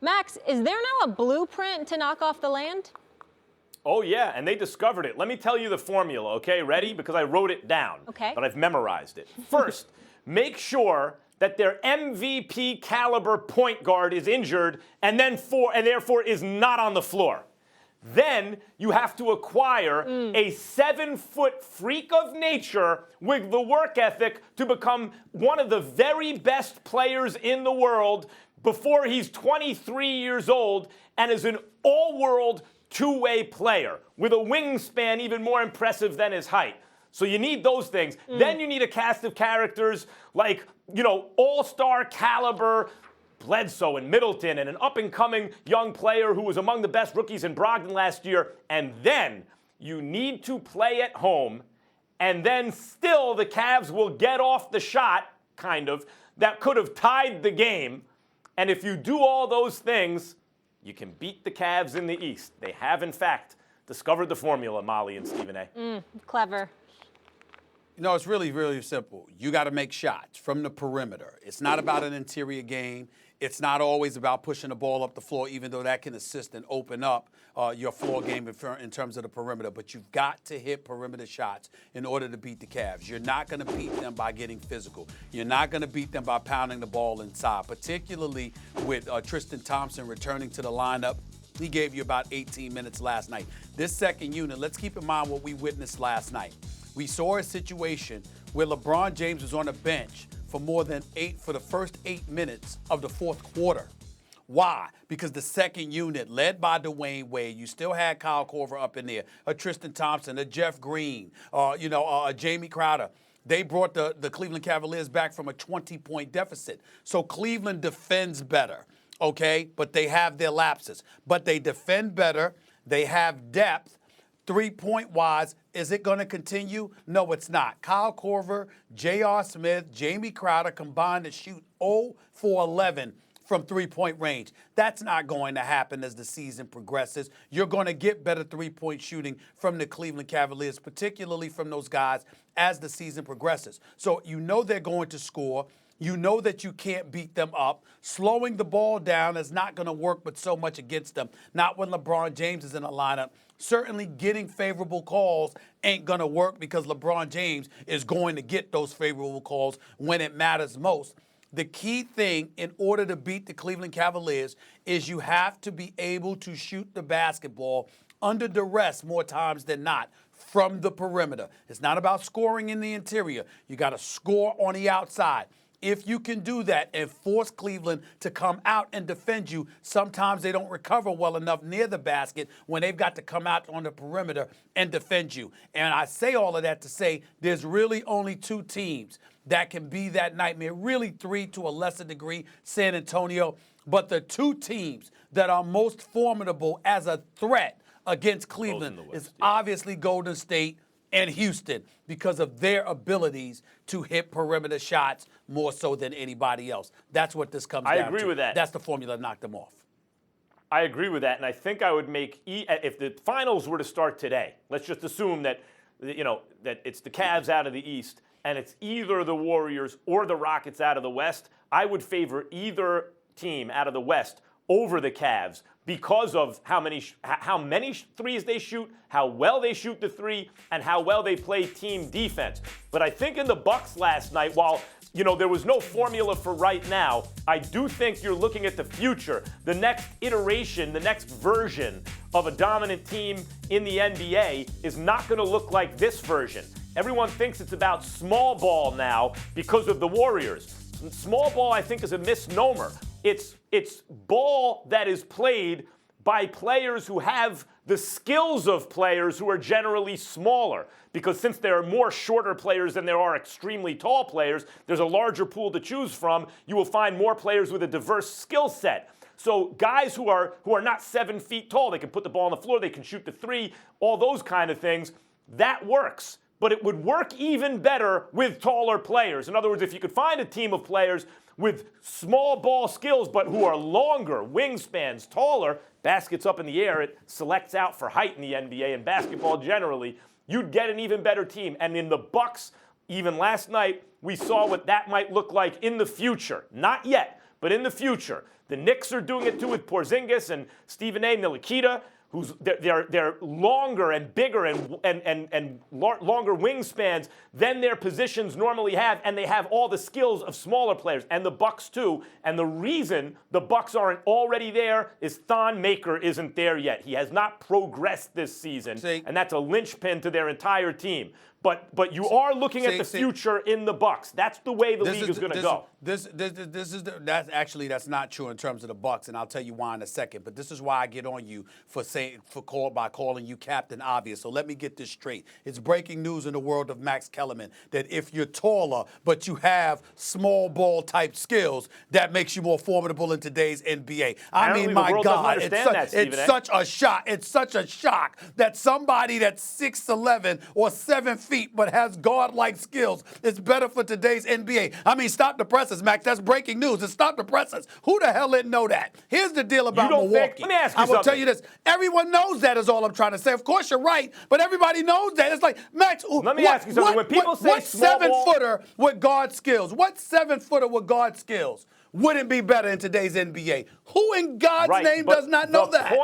Max, is there now a blueprint to knock off the land? Oh, yeah, and they discovered it. Let me tell you the formula, okay? Ready? Because I wrote it down. Okay. But I've memorized it. First, make sure that their MVP caliber point guard is injured and therefore is not on the floor. Then you have to acquire a 7-foot freak of nature with the work ethic to become one of the very best players in the world before he's 23 years old and is an all-world two-way player with a wingspan even more impressive than his height. So you need those things. Then you need a cast of characters like, all-star caliber Bledsoe and Middleton and an up-and-coming young player who was among the best rookies in Brogdon last year. And then you need to play at home, and then still the Cavs will get off the shot, kind of, that could have tied the game. And if you do all those things, you can beat the Cavs in the East. They have, in fact, discovered the formula, Molly and Stephen A. Clever. It's really, really simple. You got to make shots from the perimeter. It's not about an interior game. It's not always about pushing the ball up the floor, even though that can assist and open up your floor game in terms of the perimeter. But you've got to hit perimeter shots in order to beat the Cavs. You're not going to beat them by getting physical. You're not going to beat them by pounding the ball inside, particularly with Tristan Thompson returning to the lineup. He gave you about 18 minutes last night. This second unit, let's keep in mind what we witnessed last night. We saw a situation where LeBron James was on the bench for for the first 8 minutes of the fourth quarter. Why? Because the second unit, led by Dwayne Wade, you still had Kyle Korver up in there, a Tristan Thompson, a Jeff Green, a Jamie Crowder. They brought the Cleveland Cavaliers back from a 20-point deficit. So Cleveland defends better, okay? But they have their lapses. But they defend better. They have depth. 3-point-wise, is it going to continue? No, it's not. Kyle Korver, J.R. Smith, Jamie Crowder combined to shoot 0 for 11 from three-point range. That's not going to happen as the season progresses. You're going to get better three-point shooting from the Cleveland Cavaliers, particularly from those guys as the season progresses. So they're going to score. You know that you can't beat them up. Slowing the ball down is not going to work but so much against them. Not when LeBron James is in the lineup. Certainly getting favorable calls ain't going to work because LeBron James is going to get those favorable calls when it matters most. The key thing in order to beat the Cleveland Cavaliers is you have to be able to shoot the basketball under duress more times than not from the perimeter. It's not about scoring in the interior. You got to score on the outside. If you can do that and force Cleveland to come out and defend you, sometimes they don't recover well enough near the basket when they've got to come out on the perimeter and defend you. And I say all of that to say there's really only two teams that can be that nightmare, really three to a lesser degree, San Antonio. But the two teams that are most formidable as a threat against Cleveland is obviously Golden State and Houston because of their abilities to hit perimeter shots more so than anybody else. That's what this comes down to. I agree with that. That's the formula that knocked them off. I agree with that, and I think I would make if the finals were to start today. Let's just assume that that it's the Cavs out of the East and it's either the Warriors or the Rockets out of the West. I would favor either team out of the West over the Cavs because of how many threes they shoot, how well they shoot the three, and how well they play team defense. But I think in the Bucks last night, while there was no formula for right now, I do think you're looking at the future, the next iteration, the next version of a dominant team in the NBA is not going to look like this version. Everyone thinks it's about small ball now because of the Warriors. Small ball, I think, is a misnomer. It's ball that is played by players who have the skills of players who are generally smaller. Because since there are more shorter players than there are extremely tall players, there's a larger pool to choose from. You will find more players with a diverse skill set. So guys who are not 7 feet tall, they can put the ball on the floor, they can shoot the three, all those kind of things, that works. But it would work even better with taller players. In other words, if you could find a team of players with small ball skills but who are longer, wingspans, taller, baskets up in the air, it selects out for height in the NBA and basketball generally, you'd get an even better team. And in the Bucks, even last night, we saw what that might look like in the future. Not yet, But in the future, the Knicks are doing it too with Porzingis and Stephen A. Nilikita, who's they're longer and bigger and longer wingspans than their positions normally have, and they have all the skills of smaller players, and the Bucks too. And the reason the Bucks aren't already there is Thon Maker isn't there yet. He has not progressed this season, and that's a linchpin to their entire team. But you are looking at the future in the Bucks. That's the way the league is going to go. That's not true in terms of the Bucks, and I'll tell you why in a second. But this is why I get on you by calling you Captain Obvious. So let me get this straight. It's breaking news in the world of Max Kellerman that if you're taller but you have small ball type skills, that makes you more formidable in today's NBA. I mean, my God, it's such a shock. It's such a shock that somebody that's 6'11" or 7 feet but has guard-like skills is better for today's NBA. I mean, stop the presses, Max. That's breaking news. It's stop the presses. Who the hell didn't know that? Here's the deal about Milwaukee. Let me ask you something. I will tell you this. Everyone knows that is all I'm trying to say. Of course you're right, but everybody knows that. It's like, Max, let me ask you something. When people say what small ball, 7-footer with guard skills? What 7-footer with guard skills wouldn't be better in today's NBA? Who in God's name does not know that?